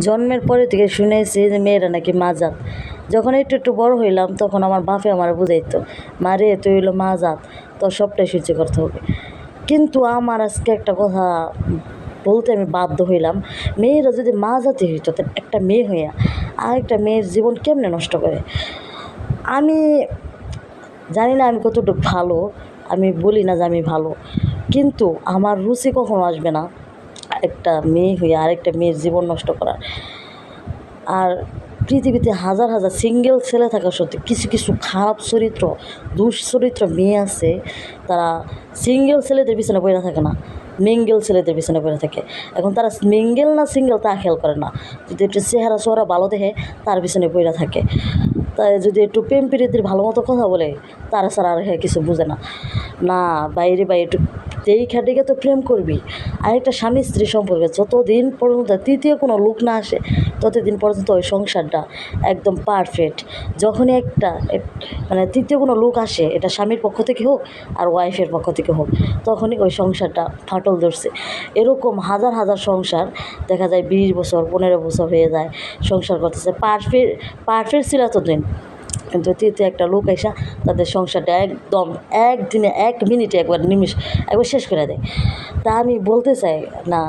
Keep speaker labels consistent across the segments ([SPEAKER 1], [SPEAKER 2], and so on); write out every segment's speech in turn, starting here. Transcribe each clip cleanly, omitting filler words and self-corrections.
[SPEAKER 1] জন্মের পরে থেকে শুনেছি যে মেয়েরা নাকি মাজাত। যখন একটু একটু বড় হইলাম তখন আমার বাপে আমার বুঝাইতো, মারে তুই হইলো মাজাত, তোর সবটাই সহ্য করতে হবে। কিন্তু আমার আজকে একটা কথা বলতে আমি বাধ্য হইলাম, মেয়েরা যদি মাজাতি হইতো তাহলে একটা মেয়ে হইয়া আরেকটা মেয়ের জীবন কেমনে নষ্ট করে। আমি জানি না আমি কতটুকু ভালো, আমি বলি না যে আমি ভালো, কিন্তু আমার রুচি কখনো আসবে না একটা মেয়ে হয়ে আরেকটা মেয়ের জীবন নষ্ট করার। আর পৃথিবীতে হাজার হাজার সিঙ্গেল ছেলে থাকা সত্ত্বেও কিছু কিছু খারাপ চরিত্র, দুশ্চরিত্র মেয়ে আছে, তারা সিঙ্গেল ছেলেদের পিছনে পড়ে থাকে না, মিঙ্গেল ছেলেদের পিছনে পড়ে থাকে। এখন তারা মিঙ্গেল না সিঙ্গেল তা খেয়াল করে না, যদি একটু চেহারা চোহারা ভালো দেখে তার পিছনে পড়ে থাকে। তাই যদি একটু প্রেম প্রীতির ভালো মতো কথা বলে তারা ছাড়া আর কিছু বুঝে না। না বাইরে একটু দেখে দেখে তো প্রেম করবি। আর একটা স্বামী স্ত্রী সম্পর্কে যতদিন পর্যন্ত তৃতীয় কোনো লোক না আসে ততদিন পর্যন্ত ওই সংসারটা একদম পারফেক্ট। যখনই একটা মানে তৃতীয় কোনো লোক আসে, এটা স্বামীর পক্ষ থেকে হোক আর ওয়াইফের পক্ষ থেকে হোক, তখনই ওই সংসারটা ফাটল ধরছে। এরকম হাজার হাজার সংসার দেখা যায় 20 বছর 15 বছর হয়ে যায় সংসার করতেছে, পারফেক্ট ছিল এতদিন, কিন্তু তৃতীয় একটা লোক এসে তাদের সংসারটা একদম একদিনে 1 মিনিটে একবার শেষ করে দেয়। তা আমি বলতে চাই, না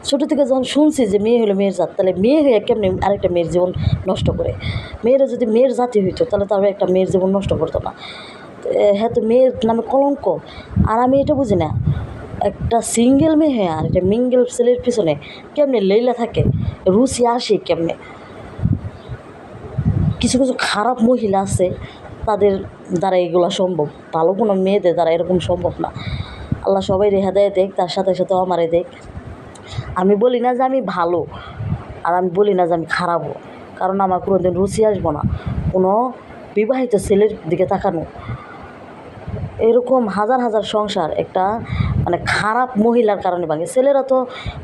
[SPEAKER 1] ছোটো থেকে যখন শুনছি যে মেয়ে হলো মেয়ের জাত, তাহলে মেয়ে হয়ে কেমনি আরেকটা মেয়ের জীবন নষ্ট করে। মেয়েরা যদি মেয়ের জাতি হইতো তাহলে তারা একটা মেয়ের জীবন নষ্ট করতো না। হ্যাঁ, তো মেয়ের নামে কলঙ্ক। আর আমি এটা বুঝি না, একটা সিঙ্গেল মেয়ে হয়ে আর একটা মিঙ্গেল ছেলের পিছনে কেমনে লেইলা থাকে, রুচি আসে কেমনে। কিছু কিছু খারাপ মহিলা আছে, তাদের দ্বারা এগুলো সম্ভব, ভালো কোনো মেয়েদের দ্বারা এরকম সম্ভব না। আল্লাহ সবাই রেহা দেয় দেখ, তার সাথে সাথে আমারে দেখ। আমি বলি না যে আমি ভালো, আর আমি বলি না যে আমি খারাপও, কারণ আমার কোনো দিন রুচি আসবো না কোনো বিবাহিত ছেলের দিকে তাকানো। এরকম হাজার হাজার সংসার একটা মানে খারাপ মহিলার কারণে ভাঙে। ছেলেরা তো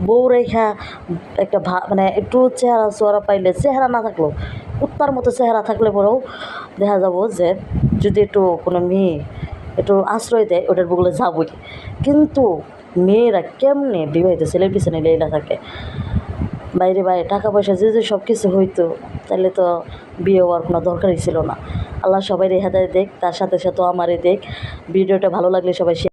[SPEAKER 1] বউ রেখা একটা মানে একটু চেহারা চোহারা পাইলে, চেহারা না থাকলেও কুত্তার মতো চেহারা থাকলে পরেও দেখা যাবো যে যদি একটু কোনো মেয়ে একটু আশ্রয় দেয় ওটার বগলে যাবই। কিন্তু মেয়েরা কেমনে বিবাহিত ছেলের পিছনে লেলা থাকে। বাইরে টাকা পয়সা যে সব কিছু হইতো তাহলে তো বিয়ে হওয়ার কোনো দরকারই ছিল না। আল্লাহ সবাই রেহাদায় দেখ, তার সাথে সাথে আমারে দেখ। ভিডিওটা ভালো লাগলে সবাই